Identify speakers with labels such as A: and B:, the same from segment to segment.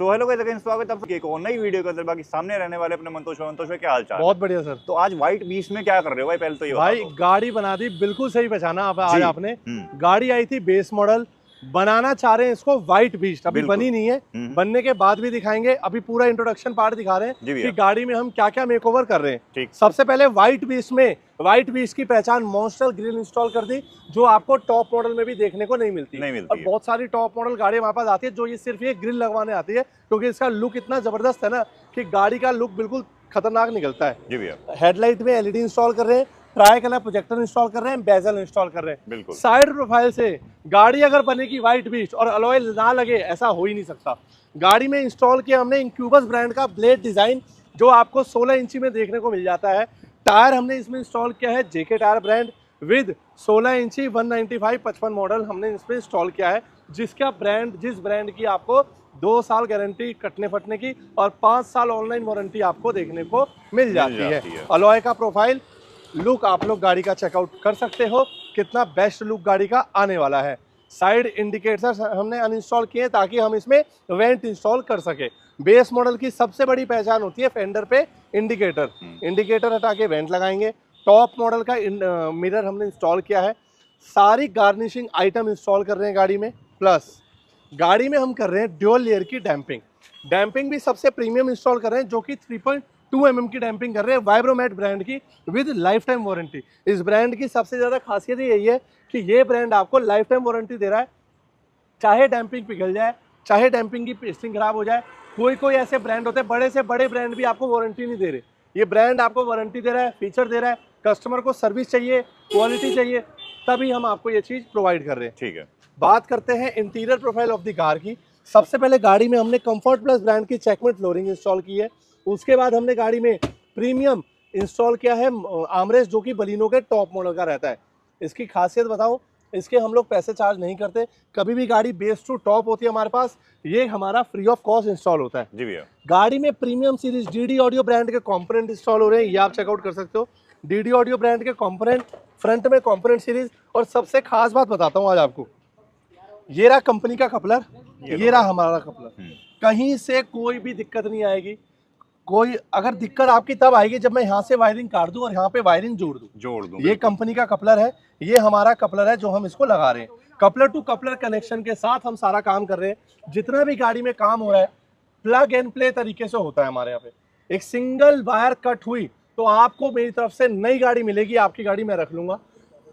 A: So hello guys, again स्वागत है आपका एक और नई वीडियो के अंदर। बाकी सामने रहने वाले अपने मंतोष भाई, क्या हाल चाल?
B: बहुत बढ़िया सर।
A: तो आज व्हाइट बीस्ट में क्या कर रहे हो भाई? पहले तो ये
B: भाई
A: बता दो।
B: गाड़ी बना दी, बिल्कुल सही पहचाना आज आपने।
A: हम्म।
B: गाड़ी आई थी बेस मॉडल, बनाना चाह रहे हैं इसको व्हाइट बीस्ट, अभी
A: बिल्कुल।
B: बनी नहीं है, बनने के बाद भी दिखाएंगे। अभी पूरा इंट्रोडक्शन पार्ट दिखा रहे
A: जी
B: हैं
A: भैया।
B: कि गाड़ी में हम क्या क्या मेकओवर कर रहे हैं।
A: ठीक।
B: सबसे पहले व्हाइट बीस्ट में व्हाइट बीस्ट की पहचान मॉन्स्टर ग्रिल इंस्टॉल कर दी, जो आपको टॉप मॉडल में भी देखने को नहीं मिलती और
A: है।
B: बहुत सारी टॉप मॉडल गाड़ी हमारे पास आती है जो ये सिर्फ ये ग्रिल लगवाने आती है, क्योंकि इसका लुक इतना जबरदस्त है ना कि गाड़ी का लुक बिल्कुल खतरनाक निकलता है।
A: जी भैया।
B: हेडलाइट में एलईडी इंस्टॉल कर रहे हैं, ट्राई कलर प्रोजेक्टर इंस्टॉल कर रहे हैं, बेजल इंस्टॉल कर रहे हैं।
A: बिल्कुल।
B: साइड प्रोफाइल से गाड़ी अगर बनेगी व्हाइट बीस्ट और अलॉय ना लगे, ऐसा हो ही नहीं सकता। गाड़ी में इंस्टॉल किया हमने इंक्यूबस ब्रांड का ब्लेड डिजाइन, जो आपको 16 इंची में देखने को मिल जाता है। टायर हमने इसमें इंस्टॉल किया है जेके टायर ब्रांड विद 16 इंची 195/55 मॉडल हमने इसमें इंस्टॉल किया है, जिसका ब्रांड जिस ब्रांड की आपको 2 साल गारंटी कटने फटने की और 5 साल ऑनलाइन वारंटी आपको देखने को मिल जाती है। अलॉय का प्रोफाइल लुक आप लोग गाड़ी का चेकआउट कर सकते हो, कितना बेस्ट लुक गाड़ी का आने वाला है। साइड इंडिकेटर्स हमने अनइंस्टॉल किए ताकि हम इसमें वेंट इंस्टॉल कर सके। बेस मॉडल की सबसे बड़ी पहचान होती है फेंडर पे इंडिकेटर, इंडिकेटर हटा के वेंट लगाएंगे। टॉप मॉडल का मिरर हमने इंस्टॉल किया है। सारी गार्निशिंग आइटम इंस्टॉल कर रहे हैं गाड़ी में, प्लस गाड़ी में हम कर रहे हैं ड्यूल लेयर की डैम्पिंग भी सबसे प्रीमियम इंस्टॉल कर रहे हैं, जो कि 3.2 mm की डैम्पिंग कर रहे हैं वाइब्रोमैट ब्रांड की विद लाइफ टाइम वारंटी। इस ब्रांड की सबसे ज़्यादा खासियत यही है कि ये ब्रांड आपको लाइफ टाइम वारंटी दे रहा है, चाहे डैम्पिंग पिघल जाए, चाहे डैम्पिंग की पेस्टिंग खराब हो जाए। कोई ऐसे ब्रांड होते हैं, बड़े से बड़े ब्रांड भी आपको वारंटी नहीं दे रहे, ये ब्रांड आपको वारंटी दे रहा है, फीचर दे रहा है। कस्टमर को सर्विस चाहिए, क्वालिटी चाहिए, तभी हम आपको ये चीज़ प्रोवाइड कर रहे हैं।
A: ठीक है।
B: बात करते हैं interior profile of the car की। सबसे पहले गाड़ी में हमने कंफर्ट प्लस ब्रांड की चेकमेट फ्लोरिंग इंस्टॉल की है। उसके बाद हमने गाड़ी में प्रीमियम इंस्टॉल किया है आर्मरेस्ट, जो कि बलिनो के टॉप मॉडल का रहता है। इसकी खासियत बताऊं, इसके हम लोग पैसे चार्ज नहीं करते। कभी भी गाड़ी बेस टू टॉप होती है हमारे पास, ये हमारा फ्री ऑफ कॉस्ट इंस्टॉल होता है।
A: जी भैया।
B: गाड़ी में premium series DD audio brand के कंपोनेंट इंस्टॉल हो रहे हैं, ये आप चेकआउट कर सकते हो। डीडी ऑडियो ब्रांड के कंपोनेंट, फ्रंट में कंपोनेंट सीरीज। और सबसे खास बात बताता हूँ आज आपको, ये रहा कंपनी का कपलर, ये रहा हमारा कपलर। कहीं से कोई भी दिक्कत नहीं आएगी। कोई अगर दिक्कत आपकी तब आएगी जब मैं यहाँ से वायरिंग काट दूं और यहाँ पे वायरिंग जोड़ दूं। ये कंपनी का कपलर है, ये हमारा कपलर है जो हम इसको लगा रहे हैं। कपलर टू कपलर कनेक्शन के साथ हम सारा काम कर रहे हैं। जितना भी गाड़ी में काम हो रहा है प्लग एंड प्ले तरीके से होता है हमारे यहाँ पे। एक सिंगल वायर कट हुई तो आपको मेरी तरफ से नई गाड़ी मिलेगी, आपकी गाड़ी मैं रख लूंगा।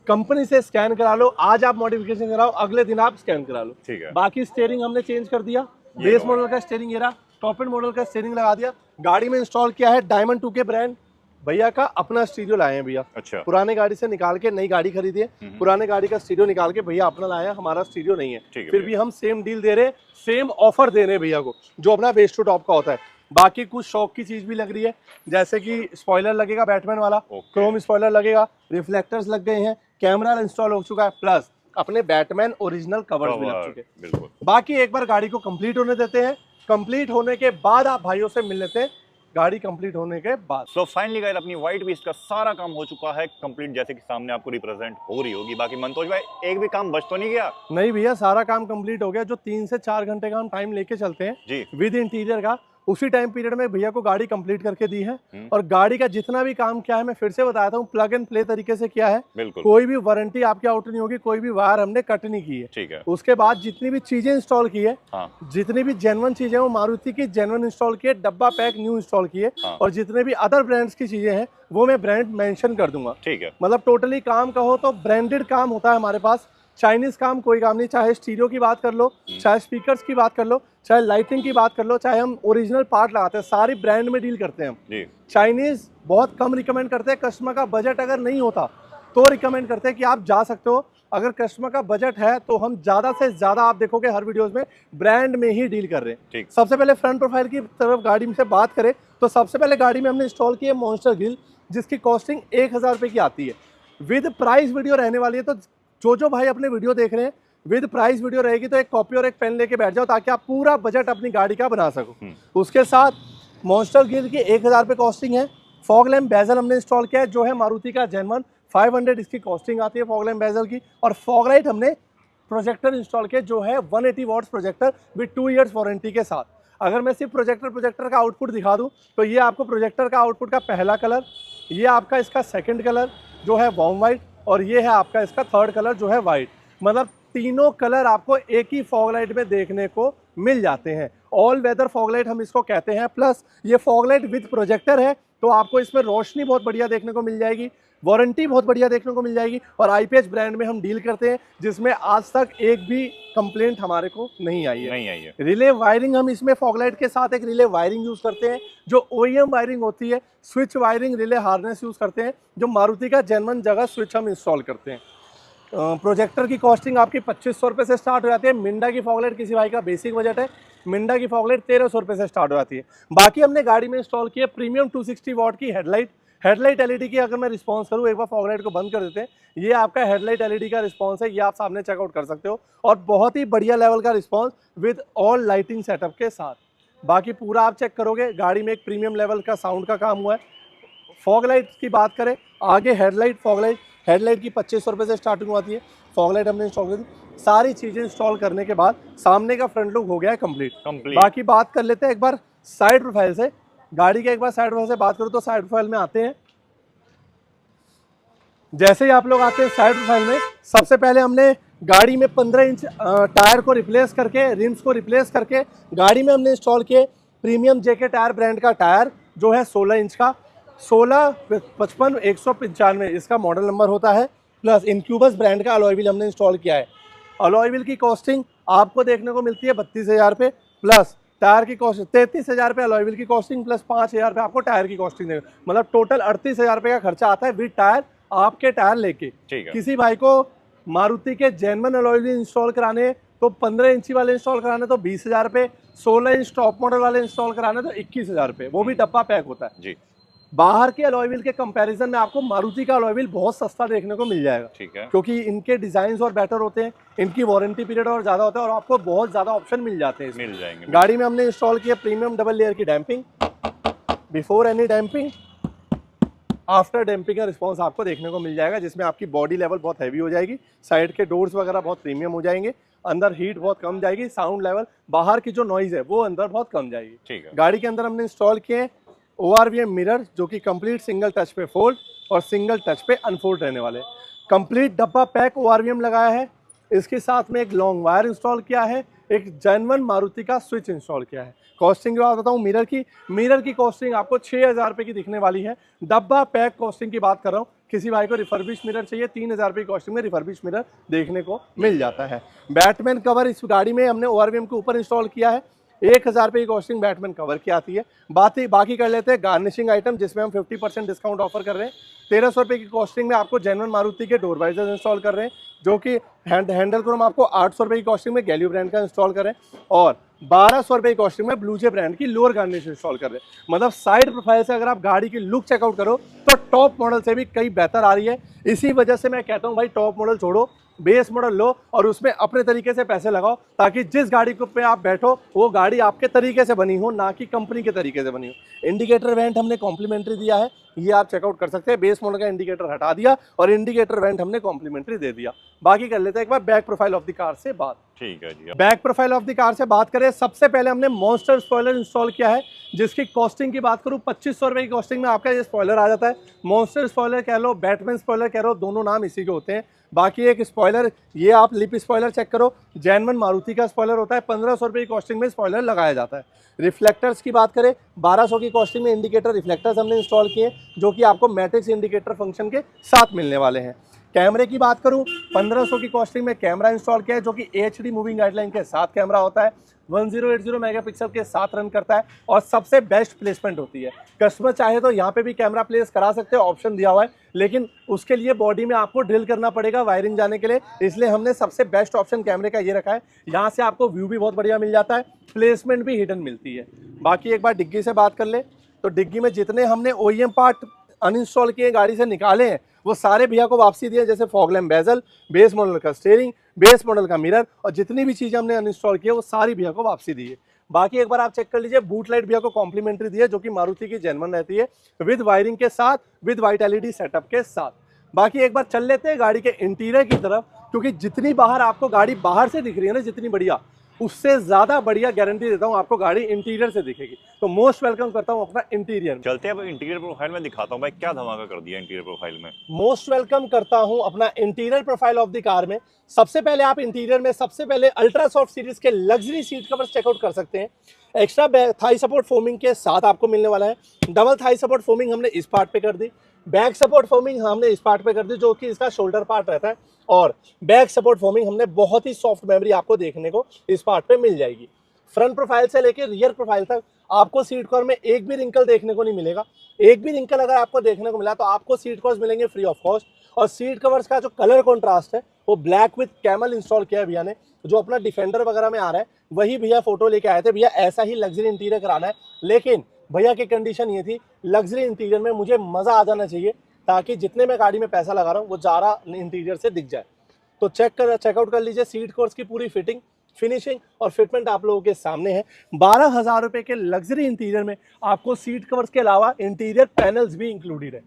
B: कंपनी से स्कैन करा लो, आज आप मॉडिफिकेशन कराओ, अगले दिन आप स्कैन करा लो।
A: ठीक है।
B: बाकी स्टीयरिंग हमने चेंज कर दिया, बेस मॉडल का स्टीयरिंग ये रहा, टॉप एंड मॉडल का स्टीयरिंग लगा दिया। गाड़ी में इंस्टॉल किया है डायमंड 2 के ब्रांड भैया का अपना स्टीरियो लाए हैं भैया।
A: अच्छा।
B: पुराने गाड़ी से निकाल के नई गाड़ी खरीदी है, पुराने गाड़ी का स्टीरियो निकाल के भैया अपना लाया, हमारा स्टीरियो नहीं है। फिर भी हम सेम डील दे रहे, सेम ऑफर दे रहे भैया को, जो अपना बेस टू टॉप का होता है। बाकी कुछ शौक की चीज भी लग रही है, जैसे कि स्पॉइलर लगेगा बैटमैन वाला, क्रोम स्पॉइलर लगेगा, रिफ्लेक्टर्स लग गए हैं, कैमरा इंस्टॉल हो चुका है, प्लस अपने बैटमैन ओरिजिनल कवर्स भी लग चुके हैं। बाकी एक बार गाड़ी को कंप्लीट होने देते हैं, कंप्लीट होने के बाद आप भाइयों से मिल लेते हैं, गाड़ी कंप्लीट होने के बाद।
A: सो फाइनली गाइस, अपनी व्हाइट बीस्ट का सारा काम हो चुका है कंप्लीट, जैसे कि सामने आपको रिप्रेजेंट हो रही होगी। बाकी मंतोष भाई, एक भी काम बच तो नहीं गया?
B: नहीं भैया, सारा काम कंप्लीट हो गया। जो 3 से 4 घंटे का हम टाइम लेके चलते हैं
A: जी
B: विद इंटीरियर का, उसी टाइम पीरियड में भैया को गाड़ी कंप्लीट करके दी है। और गाड़ी का जितना भी काम किया है, मैं फिर से बताता हूँ, प्लग एंड प्ले तरीके से किया है। कोई भी वारंटी आपकी आउट नहीं होगी, कोई भी वायर हमने कट नहीं की है।
A: ठीक है।
B: उसके बाद जितनी भी चीजें इंस्टॉल की है, जितनी भी जेन्युइन चीजें वो मारुति की जेन्युइन इंस्टॉल की है, डब्बा पैक न्यू इंस्टॉल किए। और जितने भी अदर ब्रांड्स की चीजें हैं वो मैं ब्रांड मेंशन कर दूंगा।
A: ठीक है।
B: मतलब टोटली काम कहो तो ब्रांडेड काम होता है हमारे पास, चाइनीज काम कोई काम नहीं। चाहे स्टीरियो की बात कर लो, चाहे स्पीकर्स की बात कर लो, चाहे लाइटिंग की बात कर लो, चाहे हम ओरिजिनल पार्ट लगाते हैं, सारी ब्रांड में डील करते हैं हम। चाइनीज बहुत कम रिकमेंड करते हैं, कस्टमर का बजट अगर नहीं होता तो रिकमेंड करते हैं कि आप जा सकते हो। अगर कस्टमर का बजट है तो हम ज्यादा से ज्यादा, आप देखोगे हर वीडियोस में, ब्रांड में ही डील कर रहे हैं। सबसे पहले फ्रंट प्रोफाइल की तरफ गाड़ी से बात करें तो सबसे पहले गाड़ी में हमने इंस्टॉल की है मॉन्स्टर ग्रिल, जिसकी कॉस्टिंग 1000 रुपये की आती है। विद प्राइस वीडियो रहने वाली है, तो जो भाई अपने वीडियो देख रहे हैं विद प्राइस वीडियो रहेगी, तो एक कॉपी और एक पेन लेके बैठ जाओ ताकि आप पूरा बजट अपनी गाड़ी का बना सको। उसके साथ मॉन्स्टर ग्रिल की 1000 रुपये कॉस्टिंग है। फॉग लैम्प बेजल हमने इंस्टॉल किया है, जो है मारुति का जेन्युइन 500 इसकी कॉस्टिंग आती है फॉग लैम्प बेजल की। और फॉग लाइट हमने प्रोजेक्टर इंस्टॉल किया, जो है 180 watts projector with 2 years warranty के साथ। अगर मैं सिर्फ प्रोजेक्टर का आउटपुट दिखा दूं तो ये आपको प्रोजेक्टर का आउटपुट का पहला कलर, ये आपका इसका सेकंड कलर जो है वार्म वाइट, और ये है आपका इसका थर्ड कलर जो है वाइट। मतलब तीनों कलर आपको एक ही फॉग लाइट में देखने को मिल जाते हैं। ऑल वेदर फॉग लाइट हम इसको कहते हैं। प्लस ये फॉग लाइट विद प्रोजेक्टर है तो आपको इसमें रोशनी बहुत बढ़िया देखने को मिल जाएगी, वारंटी बहुत बढ़िया देखने को मिल जाएगी। और IPH ब्रांड में हम डील करते हैं जिसमें आज तक एक भी कंप्लेंट हमारे को नहीं आई है। रिले वायरिंग हम इसमें फॉग लाइट के साथ एक रिले वायरिंग यूज़ करते हैं जो OEM वायरिंग होती है। Switch wiring relay harness use करते हैं जो मारुति का जेन्युइन जगह स्विच हम इंस्टॉल करते हैं। प्रोजेक्टर की कॉस्टिंग आपकी 2500 रुपये से स्टार्ट हो जाती है। मिंडा की फॉग लाइट किसी भाई का बेसिक बजट है, मिंडा की फॉग लाइट 1300 रुपये से स्टार्ट हो जाती है। बाकी हमने गाड़ी में इंस्टॉल किया प्रीमियम 260 वॉट की हेडलाइट LED की। अगर मैं रिस्पांस करूँ, एक बार फॉग लाइट को बंद कर देते हैं, ये आपका हेडलाइट LED का रिस्पांस है, ये आप सामने चेकआउट कर सकते हो। और बहुत ही बढ़िया लेवल का response with all lighting setup के साथ। बाकी पूरा आप चेक करोगे गाड़ी में एक प्रीमियम लेवल का साउंड का काम हुआ है। फॉग लाइट की बात करें आगे, हेडलाइट फॉग लाइट हेडलाइट की 2500 रुपये से स्टार्टिंग होती है। फॉग लाइट हमने इंस्टॉल कर दी। सारी चीज़ें इंस्टॉल करने के बाद सामने का फ्रंट लुक हो गया है कंप्लीट। बाकी बात कर लेते हैं एक बार साइड प्रोफाइल से। गाड़ी के एक बार साइड प्रोफाइल से बात करूँ तो साइड प्रोफाइल में आते हैं। जैसे ही आप लोग आते हैं साइड प्रोफाइल में, सबसे पहले हमने गाड़ी में 15 इंच टायर को रिप्लेस करके, रिम्स को रिप्लेस करके गाड़ी में हमने इंस्टॉल किए प्रीमियम JK टायर ब्रांड का टायर जो है 16 इंच का, 1655-195 इसका मॉडल नंबर होता है। प्लस इनक्यूबस ब्रांड का अलॉय व्हील हमने इंस्टॉल किया है। अलॉय व्हील की कॉस्टिंग आपको देखने को मिलती है 32,000 रुपये, प्लस टायर की कॉस्ट 33,000 रुपये अलॉय व्हील की कॉस्टिंग, प्लस 5,000 रुपये आपको टायर की कॉस्टिंग देगा। मतलब टोटल 38,000 रुपये का खर्चा आता है विद टायर, आपके टायर लेके। किसी भाई को मारुति के जेन्युइन अलॉय व्हील इंस्टॉल कराने तो 15 इंची वाले इंस्टॉल कराने तो 20,000 रुपये, 16 इंच टॉप मॉडल वाले इंस्टॉल कराने तो 21,000 रुपये, वो भी डब्बा पैक होता है जी। बाहर के अलॉय व्हील के कंपैरिजन में आपको मारुति का अलॉय व्हील बहुत सस्ता देखने को मिल जाएगा, ठीक है, क्योंकि इनके डिजाइन और बेटर होते हैं, इनकी वारंटी पीरियड और ज्यादा होता है और आपको बहुत ज्यादा ऑप्शन मिल जाते हैं, मिल जाएंगे। गाड़ी में हमने इंस्टॉल किया प्रीमियम डबल लेयर की damping. Before any damping, after damping का रिस्पॉन्स आपको देखने को मिल जाएगा, जिसमें आपकी बॉडी लेवल बहुत हैवी हो जाएगी, साइड के डोर्स वगैरह बहुत प्रीमियम हो जाएंगे, अंदर हीट बहुत कम जाएगी, साउंड लेवल बाहर की जो नॉइज है वो अंदर बहुत कम जाएगी, ठीक है। गाड़ी के अंदर हमने इंस्टॉल किए ORVM मिरर जो कि कंप्लीट सिंगल टच पे फोल्ड और सिंगल टच पे अनफोल्ड रहने वाले। कंप्लीट डब्बा पैक ORVM लगाया है। इसके साथ में एक लॉन्ग वायर इंस्टॉल किया है, एक जेन्युइन मारुति का स्विच इंस्टॉल किया है। कॉस्टिंग की बात बताऊँ, मिरर की कॉस्टिंग आपको 6,000 रुपये की दिखने वाली है। डब्बा पैक कॉस्टिंग की बात कर रहा हूँ। किसी भाई को रिफर्बिश मिरर चाहिए 3,000 रुपये की कॉस्टिंग में रिफर्बिश मिरर देखने को मिल जाता है। बैटमैन कवर इस गाड़ी में हमने ORVM के ऊपर इंस्टॉल किया है। 1,000 रुपये की कॉस्टिंग बैटमैन कवर की आती है। बाकी कर लेते हैं गार्निशिंग आइटम, जिसमें हम 50% डिस्काउंट ऑफर कर रहे हैं। 1,300 रुपये की कॉस्टिंग में आपको जेन्युइन मारुति के डोर वाइजर इंस्टॉल कर रहे हैं, जो कि हैंडल को हम आपको 800 रुपये की कॉस्टिंग में गैलियो ब्रांड का इंस्टॉल कर रहे हैं, और 1,200 रुपये की कॉस्टिंग में ब्लूजे ब्रांड की लोअर गार्निश इंस्टॉल कर रहे हैं। मतलब साइड प्रोफाइल से अगर आप गाड़ी की लुक चेकआउट करो तो टॉप मॉडल से भी कई बेहतर आ रही है। इसी वजह से मैं कहता हूँ भाई, टॉप मॉडल छोड़ो, बेस मॉडल लो और उसमें अपने तरीके से पैसे लगाओ, ताकि जिस गाड़ी को पे आप बैठो वो गाड़ी आपके तरीके से बनी हो, ना कि कंपनी के तरीके से बनी हो। इंडिकेटर वेंट हमने कॉम्प्लीमेंट्री दिया है, ये आप चेकआउट कर सकते हैं। बेस मॉडल का इंडिकेटर हटा दिया और इंडिकेटर वेंट हमने कॉम्प्लीमेंट्री दे दिया। बाकी कर लेते हैं एक बार back profile of the car से बात। ठीक है जी। Back profile of the car से बात करें, सबसे पहले हमने मॉन्स्टर स्पॉइलर इंस्टॉल किया है, जिसकी कॉस्टिंग की बात करूं 2,500 रुपये की कॉस्टिंग में आपका ये स्पॉइलर आ जाता है। मॉन्स्टर स्पॉइलर कह लो, बैटमैन स्पॉइलर कह लो, दोनों नाम इसी के होते हैं। बाकी एक स्पॉइलर, ये आप लिप स्पॉइलर चेक करो, जेन्युइन मारुति का स्पॉइलर होता है। 1,500 रुपये की कॉस्टिंग में स्पॉइलर लगाया जाता है। रिफ्लेक्टर्स की बात करें, 1,200 की कॉस्टिंग में इंडिकेटर रिफ्लेक्टर्स हमने इंस्टॉल किए, जो कि आपको मैट्रिक्स इंडिकेटर फंक्शन के साथ मिलने वाले हैं। कैमरे की बात करूं, 1,500 की कॉस्टिंग में कैमरा इंस्टॉल किया है, जो कि HD मूविंग गाइडलाइन के साथ कैमरा होता है, 1080 मेगापिक्सल के साथ रन करता है और सबसे बेस्ट प्लेसमेंट होती है। कस्टमर चाहे तो यहाँ पे भी कैमरा प्लेस करा सकते हैं, ऑप्शन दिया हुआ है, लेकिन उसके लिए बॉडी में आपको ड्रिल करना पड़ेगा वायरिंग जाने के लिए, इसलिए हमने सबसे बेस्ट ऑप्शन कैमरे का ये रखा है। यहाँ से आपको व्यू भी बहुत बढ़िया मिल जाता है, प्लेसमेंट भी हिडन मिलती है। बाकी एक बार डिग्गी से बात कर ले तो डिग्गी में जितने हमने OEM पार्ट अनइंस्टॉल किए, गाड़ी से निकाले हैं, वो सारे भैया को वापसी दिए, जैसे fog lamp bezel, base model का स्टीयरिंग, बेस मॉडल का मिरर, और जितनी भी चीज़ें हमने अनइंस्टॉल किए वो सारी भैया को वापसी दी है। बाकी एक बार आप चेक कर लीजिए, बूट लाइट भैया को कॉम्प्लीमेंट्री दी है, जो कि मारुति की जेन्युइन रहती है, विद वायरिंग के साथ, विद वाइट LED सेटअप के साथ। बाकी एक बार चल लेते हैं गाड़ी के इंटीरियर की तरफ, क्योंकि जितनी बाहर आपको गाड़ी बाहर से दिख रही है ना, जितनी बढ़िया, उससे ज़्यादा बढ़िया गारंटी देता हूँ आपको, गाड़ी इंटीरियर से दिखेगी। तो मोस्ट वेलकम करता हूँ अपना इंटीरियर।
A: चलते हैं अब इंटीरियर प्रोफाइल में, दिखाता हूँ भाई क्या धमाका कर दिया इंटीरियर प्रोफाइल में।
B: मोस्ट वेलकम करता हूं अपना interior profile of the car में। सबसे पहले आप इंटीरियर में सबसे पहले अल्ट्रा सॉफ्ट सीरीज के लग्जरी सीट कवर्स चेकआउट कर सकते हैं। एक्स्ट्रा थाई सपोर्ट फोमिंग के साथ आपको मिलने वाला है। डबल थाई सपोर्ट फोमिंग हमने इस पार्ट पे कर दी, बैक सपोर्ट फोमिंग हमने इस पार्ट पे कर दी जो कि इसका शोल्डर पार्ट रहता है, और बैक सपोर्ट फोमिंग हमने बहुत ही सॉफ्ट मेमोरी आपको देखने को इस पार्ट पे मिल जाएगी। फ्रंट प्रोफाइल से लेकर रियर प्रोफाइल तक आपको सीट कवर में एक भी रिंकल देखने को नहीं मिलेगा। एक भी रिंकल अगर आपको देखने को मिला तो आपको सीट कवर्स मिलेंगे फ्री ऑफ कॉस्ट। और सीट कवर्स का जो कलर कॉन्ट्रास्ट है वो ब्लैक विद कैमल इंस्टॉल किया है भैया ने, जो अपना डिफेंडर वगैरह में आ रहा है वही भैया फोटो लेके आए थे, भैया ऐसा ही लग्जरी इंटीरियर कराना है। लेकिन भैया की कंडीशन ये थी, लग्जरी इंटीरियर में मुझे मज़ा आ जाना चाहिए ताकि जितने मैं गाड़ी में पैसा लगा रहा हूँ वो ज़्यादा इंटीरियर से दिख जाए। तो चेकआउट कर लीजिए सीट कवर्स की पूरी फिटिंग, फिनिशिंग और फिटमेंट आप लोगों के सामने है। 12,000 रुपए के लग्जरी इंटीरियर में आपको सीट कवर्स के अलावा इंटीरियर पैनल्स भी इंक्लूडेड है।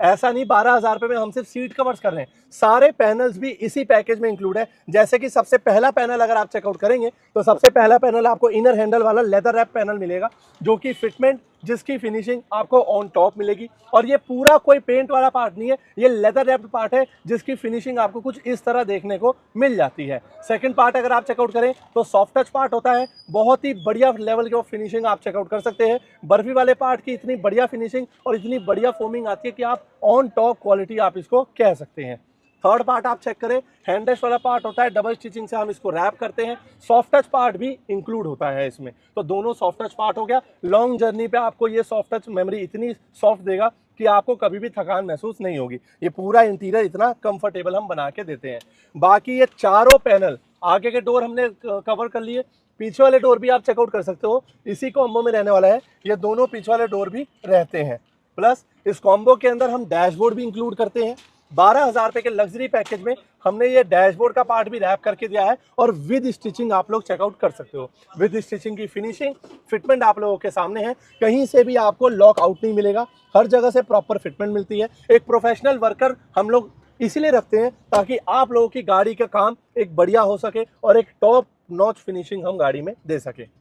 B: ऐसा नहीं 12,000 रुपए में हम सिर्फ सीट कवर्स कर रहे हैं, सारे पैनल्स भी इसी पैकेज में इंक्लूड है। जैसे कि सबसे पहला पैनल अगर आप चेकआउट करेंगे तो सबसे पहला पैनल आपको इनर हैंडल वाला लेदर रैप पैनल मिलेगा, जो कि फिटमेंट जिसकी फिनिशिंग आपको ऑन टॉप मिलेगी। और ये पूरा कोई पेंट वाला पार्ट नहीं है, ये लेदर रैप्ड पार्ट है जिसकी फिनिशिंग आपको कुछ इस तरह देखने को मिल जाती है। सेकंड पार्ट अगर आप चेकआउट करें तो सॉफ्ट टच पार्ट होता है, बहुत ही बढ़िया लेवल की फिनिशिंग आप चेकआउट कर सकते हैं। बर्फी वाले पार्ट की इतनी बढ़िया फिनिशिंग और इतनी बढ़िया फोमिंग आती है कि आप ऑन टॉप क्वालिटी आप इसको कह सकते हैं। थर्ड पार्ट आप चेक करें, हैंड रेस्ट वाला पार्ट होता है, डबल स्टिचिंग से हम इसको रैप करते हैं। सॉफ्ट टच पार्ट भी इंक्लूड होता है इसमें, तो दोनों सॉफ्ट टच पार्ट हो गया। लॉन्ग जर्नी पे आपको ये सॉफ्ट टच मेमोरी इतनी सॉफ्ट देगा कि आपको कभी भी थकान महसूस नहीं होगी। ये पूरा इंटीरियर इतना कंफर्टेबल हम बना के देते हैं। बाकी ये चारों पैनल, आगे के डोर हमने कवर कर लिए, पीछे वाले डोर भी आप चेकआउट कर सकते हो, इसी कॉम्बो में रहने वाला है। ये दोनों पीछे वाले डोर भी रहते हैं। प्लस इस कॉम्बो के अंदर हम डैशबोर्ड भी इंक्लूड करते हैं। 12,000 रुपए के लग्जरी पैकेज में हमने ये डैशबोर्ड का पार्ट भी रैप करके दिया है, और विद स्टिचिंग आप लोग चेकआउट कर सकते हो। विद स्टिचिंग की फिनिशिंग, फिटमेंट आप लोगों के सामने है, कहीं से भी आपको लॉक आउट नहीं मिलेगा, हर जगह से प्रॉपर फिटमेंट मिलती है। एक प्रोफेशनल वर्कर हम लोग इसलिए रखते हैं ताकि आप लोगों की गाड़ी का काम एक बढ़िया हो सके और एक टॉप नॉच फिनिशिंग हम गाड़ी में दे सके।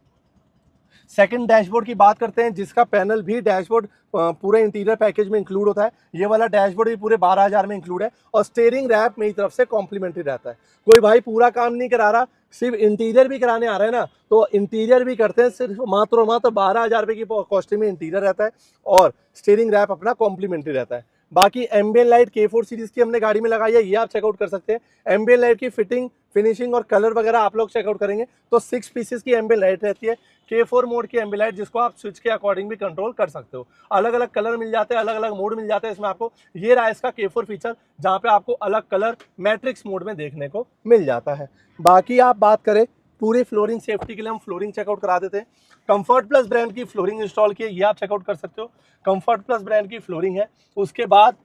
B: सेकंड डैशबोर्ड की बात करते हैं, जिसका पैनल भी डैशबोर्ड पूरे इंटीरियर पैकेज में इंक्लूड होता है। ये वाला डैशबोर्ड भी पूरे 12,000 में इंक्लूड है, और स्टीयरिंग रैप मेरी तरफ से कॉम्प्लीमेंट्री रहता है। कोई भाई पूरा काम नहीं करा रहा, सिर्फ इंटीरियर भी कराने आ रहे हैं ना, तो इंटीरियर भी करते हैं, सिर्फ मात्र और मात्र 12,000 रुपये की कॉस्टिंग में इंटीरियर रहता है, और स्टीयरिंग रैप अपना कॉम्प्लीमेंट्री रहता है। बाकी एम्बियन लाइट K4 सीरीज की हमने गाड़ी में लगाई है, ये आप चेकआउट कर सकते हैं। एम्बियन लाइट की फिटिंग, फिनिशिंग और कलर वगैरह आप लोग चेकआउट करेंगे तो 6 पीसेस की एम्बियन लाइट रहती है। K4 मोड की एम्बियन लाइट, जिसको आप स्विच के अकॉर्डिंग भी कंट्रोल कर सकते हो। अलग अलग कलर मिल जाते हैं, अलग अलग मोड मिल जाते हैं इसमें आपको। ये रहा इसका K4 फीचर, जहाँ पे आपको अलग कलर मैट्रिक्स मोड में देखने को मिल जाता है। बाकी आप बात करें पूरी फ्लोरिंग सेफ्टी के लिए, हम फ्लोरिंग चेकआउट करा देते हैं। कंफर्ट प्लस ब्रांड की फ्लोरिंग इंस्टॉल की है, ये आप चेकआउट कर सकते हो। कंफर्ट प्लस ब्रांड की फ्लोरिंग है। उसके बाद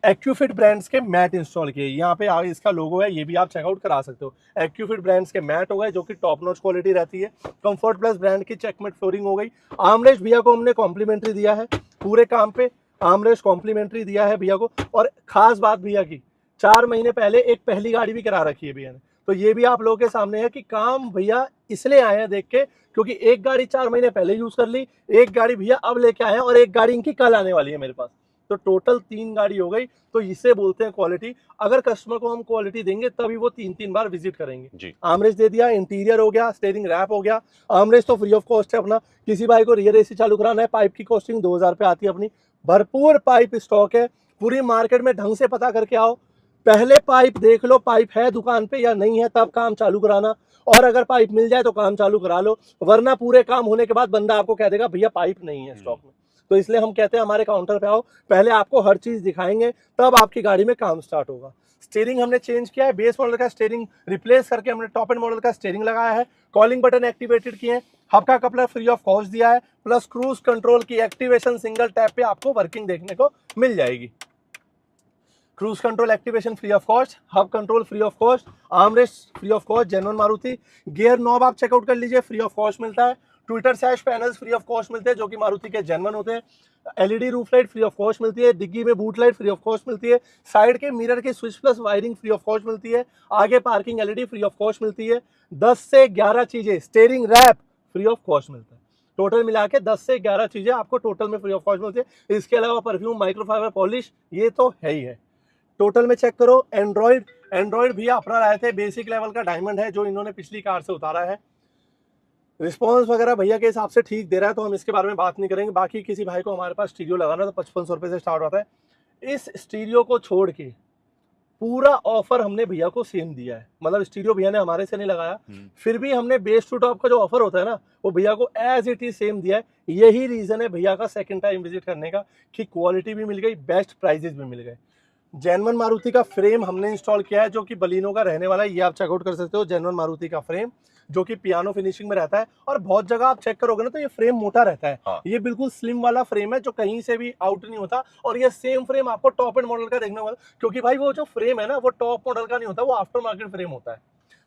B: एक्यूफिट ब्रांड्स के मैट इंस्टॉल किए, यहाँ पे आगे इसका लोगो है, ये भी आप चेकआउट करा सकते हो। एक्यूफिट ब्रांड्स के मैट हो गए जो कि टॉप नॉच क्वालिटी रहती है। कंफर्ट प्लस ब्रांड की चेकमेट फ्लोरिंग हो गई। आर्मरेस्ट भैया को हमने कॉम्प्लीमेंट्री दिया है, पूरे काम पे आर्मरेस्ट कॉम्प्लीमेंट्री दिया है भैया को। और खास बात भैया की, 4 महीने पहले एक पहली गाड़ी भी करा रखी है भैया ने, तो ये भी आप लोगों के सामने है कि काम भैया इसलिए आए हैं देख के, क्योंकि एक गाड़ी 4 महीने पहले यूज कर ली, एक गाड़ी भैया अब लेके आए हैं, और एक गाड़ी इनकी कल आने वाली है मेरे पास। तो टोटल 3 गाड़ी हो गई। तो इसे बोलते हैं क्वालिटी। अगर कस्टमर को हम क्वालिटी देंगे तभी वो 3-3 बार विजिट करेंगे। आर्मरेस्ट दे दिया, इंटीरियर हो गया, स्टीयरिंग रैप हो गया। आर्मरेस्ट तो फ्री ऑफ कॉस्ट है अपना। किसी भाई को रियर एसी चालू कराना है, पाइप की कॉस्टिंग 2,000 रुपये आती है अपनी। भरपूर पाइप स्टॉक है, पूरी मार्केट में ढंग से पता करके आओ, पहले पाइप देख लो पाइप है दुकान पे या नहीं है, तब काम चालू कराना। और अगर पाइप मिल जाए तो काम चालू करा लो, वरना पूरे काम होने के बाद बंदा आपको कह देगा भैया पाइप नहीं है स्टॉक में। तो इसलिए हम कहते हैं हमारे काउंटर पे आओ, पहले आपको हर चीज दिखाएंगे, तब आपकी गाड़ी में काम स्टार्ट होगा। स्टीयरिंग हमने चेंज किया है, बेस मॉडल का स्टीयरिंग रिप्लेस करके हमने टॉप एंड मॉडल का स्टीयरिंग लगाया है। कॉलिंग बटन एक्टिवेटेड किए हैं, हब का कपलर फ्री ऑफ कॉस्ट दिया है, प्लस क्रूज कंट्रोल की एक्टिवेशन सिंगल टैप पे आपको वर्किंग देखने को मिल जाएगी। Cruise control activation free of cost, hub control free of cost, armrest free of cost, genuine Maruti. Gear knob आप चेकआउट कर लीजिए, फ्री ऑफ कॉस्ट मिलता है। Twitter सैश panels free of cost मिलते हैं जो कि मारुति के जेन्युइन होते हैं। LED roof light free of cost मिलती है। डिग्गी में boot light free of cost मिलती है। साइड के मिरर के switch plus wiring free of cost मिलती है। आगे parking LED free of cost मिलती है। 10 से 11 चीजें, steering wrap free of cost मिलता है। टोटल मिला के 10 से 11 चीजें आपको टोटल में फ्री ऑफ कॉस्ट मिलती है। इसके अलावा परफ्यूम, माइक्रोफाइबर पॉलिश, ये तो है ही है। टोटल में चेक करो। एंड्रॉइड भी अपना लाए थे, बेसिक लेवल का डायमंड है जो इन्होंने पिछली कार से उतारा है। रिस्पॉन्स वगैरह भैया के हिसाब से ठीक दे रहा है, तो हम इसके बारे में बात नहीं करेंगे। बाकी किसी भाई को हमारे पास स्टीरियो लगाना तो 5500 रुपये से स्टार्ट होता है। इस स्टीरियो को छोड़ के पूरा ऑफर हमने भैया को सेम दिया है, मतलब स्टीरियो भैया ने हमारे से नहीं लगाया, फिर भी हमने बेस टू टॉप का जो ऑफर होता है ना, वो भैया को एज इट इज सेम दिया है। यही रीजन है भैया का सेकंड टाइम विजिट करने का, कि क्वालिटी भी मिल गई, बेस्ट प्राइजेस भी मिल गए। जेन्युइन मारुति का फ्रेम हमने इंस्टॉल किया है, जो कि बलिनो का रहने वाला है। ये आप चेकआउट कर सकते हो, जेन्युइन मारुति का फ्रेम जो कि पियानो फिनिशिंग में रहता है। और बहुत जगह आप चेक करोगे ना तो ये फ्रेम मोटा रहता है।
A: हाँ।
B: ये बिल्कुल स्लिम वाला फ्रेम है जो कहीं से भी आउट नहीं होता। और ये सेम फ्रेम आपको टॉप एंड मॉडल का देखने वाला, क्योंकि भाई वो जो फ्रेम है ना वो टॉप मॉडल का नहीं होता, वो आफ्टर मार्केट फ्रेम होता है।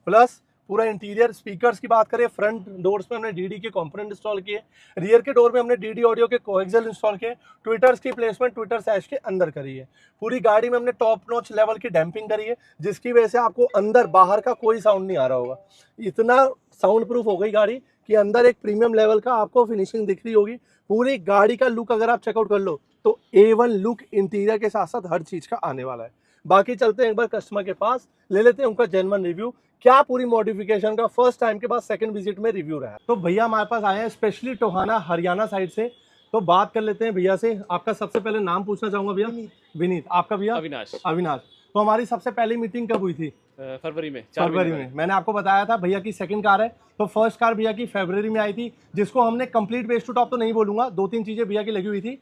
B: प्लस पूरा इंटीरियर, स्पीकर्स की बात करें, फ्रंट डोर्स में हमने डीडी के कंपोनेंट इंस्टॉल किए, रियर के डोर में हमने डीडी ऑडियो के कोएक्सियल इंस्टॉल किए, ट्विटर्स की प्लेसमेंट ट्विटर सैश के अंदर करी है। पूरी गाड़ी में हमने टॉप नॉच लेवल की डैम्पिंग करी है, जिसकी वजह से आपको अंदर बाहर का कोई साउंड नहीं आ रहा होगा। इतना साउंड प्रूफ हो गई गाड़ी कि अंदर एक प्रीमियम लेवल का आपको फिनिशिंग दिख रही होगी। पूरी गाड़ी का लुक अगर आप चेकआउट कर लो तो A1 लुक इंटीरियर के साथ साथ हर चीज का आने वाला है। बाकी चलते हैं एक बार कस्टमर के पास, ले लेते हैं उनका जेन्युइन रिव्यू, क्या पूरी मॉडिफिकेशन का फर्स्ट टाइम के बाद सेकंड विजिट में रिव्यू रहा है। तो भैया हमारे पास आए हैं स्पेशली टोहाना हरियाणा साइड से, तो बात कर लेते हैं भैया से। आपका सबसे पहले नाम पूछना चाहूंगा भैया। विनीत। आपका भैया? अविनाश। तो हमारी सबसे पहली मीटिंग कब हुई थी?
C: फरवरी में।
B: मैंने आपको बताया था भैया की सेकंड कार है, तो फर्स्ट कार भैया की फरवरी में आई थी, जिसको हमने कंप्लीट बेस टू टॉप तो नहीं बोलूंगा, 2-3 चीजें भैया की लगी हुई थी।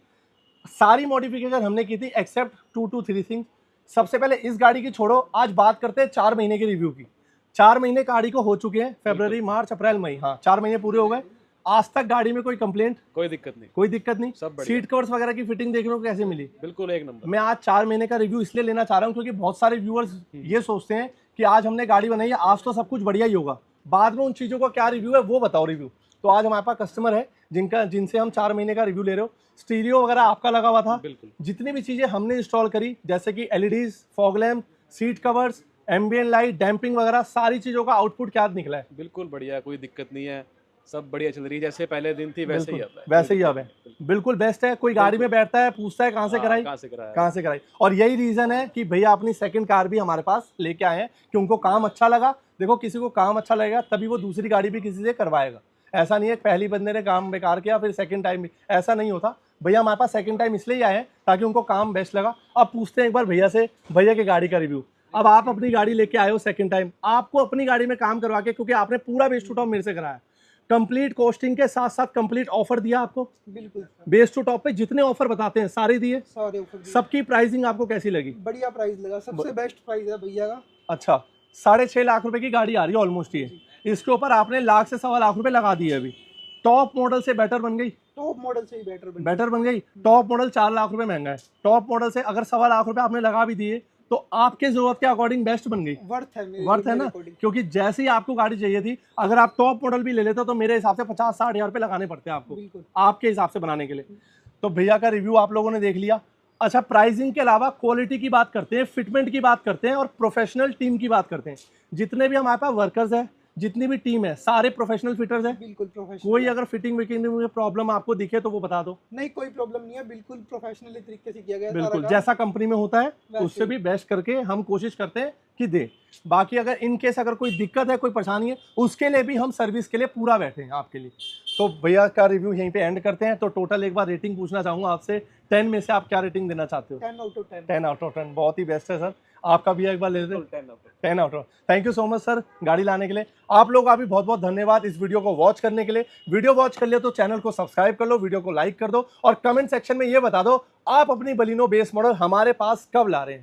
B: सारी मॉडिफिकेशन हमने की थी एक्सेप्ट 2 to 3 थिंग्स। सबसे पहले इस गाड़ी की छोड़ो, आज बात करते हैं 4 महीने के रिव्यू की। 4 महीने गाड़ी को हो चुके हैं, फरवरी, मार्च, अप्रैल, मई, हाँ 4 महीने पूरे हो गए। आज तक गाड़ी में कोई कंप्लेंट?
C: कोई दिक्कत नहीं,
B: कोई दिक्कत नहीं।
C: सब बढ़िया।
B: सीट कवर्स वगैरह की फिटिंग देखने को कैसे मिली?
C: बिल्कुल एक नंबर।
B: मैं आज 4 महीने का रिव्यू इसलिए लेना चाह रहा हूँ क्योंकि बहुत सारे व्यूअर्स ये सोचते हैं कि आज हमने गाड़ी बनाई है, आज तो सब कुछ बढ़िया ही होगा, बाद में उन चीज़ों का क्या रिव्यू है वो बताओ रिव्यू। तो आज हमारे पास कस्टमर है जिनसे हम 4 महीने का रिव्यू ले रहे हो। स्टीरियो वगैरह आपका लगा हुआ था, जितनी भी चीज़ें हमने इंस्टॉल करी, जैसे कि LEDs, fog lamp, seat covers, ambient light, damping वगैरह, सारी चीज़ों का आउटपुट क्या निकला है?
C: बिल्कुल बढ़िया, कोई दिक्कत नहीं है, सब बढ़िया चल रही है, जैसे पहले दिन थी वैसे ही अब है।
B: वैसे ही अब है, बिल्कुल बेस्ट है। कोई गाड़ी में बैठता है पूछता है कहाँ से कराई, कहाँ से कराई। और यही रीजन है कि भैया अपनी सेकंड कार भी हमारे पास लेके आए हैं कि उनको काम अच्छा लगा। देखो किसी को काम अच्छा लगेगा तभी वो दूसरी गाड़ी भी किसी से करवाएगा। ऐसा नहीं है पहली बंदे ने काम बेकार किया फिर सेकंड टाइम भी, ऐसा नहीं होता। भैया हमारे पास सेकंड टाइम इसलिए ही आए हैं ताकि उनको काम बेस्ट लगा। अब पूछते हैं एक बार भैया से, भैया की गाड़ी का रिव्यू। अब आप अपनी गाड़ी लेके आए हो सेकंड टाइम, आपको अपनी गाड़ी में काम करवा के, क्योंकि आपने पूरा बेस टू टॉप मेरे से कराया, कंप्लीट कॉस्टिंग के साथ साथ कंप्लीट ऑफर दिया आपको।
D: बिल्कुल
B: बेस टू टॉप पे जितने ऑफर बताते हैं सारे दिए,
D: सारे ऑफर दिए।
B: सबकी प्राइसिंग आपको कैसी लगी?
D: बढ़िया प्राइस लगा, सबसे बेस्ट प्राइस है भैया का।
B: अच्छा, 6.5 लाख रुपए की गाड़ी आ रही है ऑलमोस्ट ये, इसके ऊपर आपने लाख से 1.25 लाख रुपए लगा दिए अभी। टॉप मॉडल से बेटर बन गई,
D: टॉप मॉडल से ही
B: बेटर बन गई। टॉप मॉडल 4 लाख रुपए महंगा है, टॉप मॉडल से अगर 1.25 लाख रुपए आपने लगा भी दिए तो आपके जरूरत के अकॉर्डिंग बेस्ट बन गई। वर्थ है ना, क्योंकि जैसी आपको गाड़ी चाहिए थी, अगर आप टॉप मॉडल भी ले लेते तो मेरे हिसाब से 50-60 हज़ार रुपए लगाने पड़ते हैं आपको आपके हिसाब से बनाने के लिए। तो भैया का रिव्यू आप लोगों ने देख लिया। अच्छा, प्राइसिंग के अलावा क्वालिटी की बात करते हैं, फिटमेंट की बात करते हैं और प्रोफेशनल टीम की बात करते हैं। जितने भी हमारे पास वर्कर्स हैं, जितनी भी टीम है, सारे प्रोफेशनल फिटर्स हैं।
D: बिल्कुल प्रोफेशनल।
B: कोई अगर फिटिंग विटिंग में प्रॉब्लम आपको दिखे तो वो बता दो।
D: नहीं, कोई प्रॉब्लम नहीं है, बिल्कुल प्रोफेशनली तरीके से किया गया है।
B: बिल्कुल जैसा कंपनी में होता है उससे भी बेस्ट करके हम कोशिश करते हैं कि दे। बाकी अगर इन केस अगर कोई दिक्कत है, कोई परेशानी है, उसके लिए भी हम सर्विस के लिए पूरा बैठे हैं आपके लिए। तो भैया का रिव्यू यहीं पे एंड करते हैं। तो टोटल एक बार रेटिंग पूछना चाहूंगा आपसे, 10 में से आप क्या रेटिंग देना चाहते हो?
D: 10 आउट ऑफ 10।
B: 10 आउट ऑफ 10 बहुत ही बेस्ट है सर। आपका भी एक बार ले लेते हैं। 10 out of. Thank you so much sir गाड़ी लाने के लिए। आप लोग का भी बहुत बहुत धन्यवाद इस वीडियो को वॉच करने के लिए। वीडियो वॉच कर लिया तो चैनल को सब्सक्राइब कर लो, वीडियो को लाइक कर दो और कमेंट सेक्शन में ये बता दो आप अपनी बलिनो बेस मॉडल हमारे पास कब ला रहे हैं।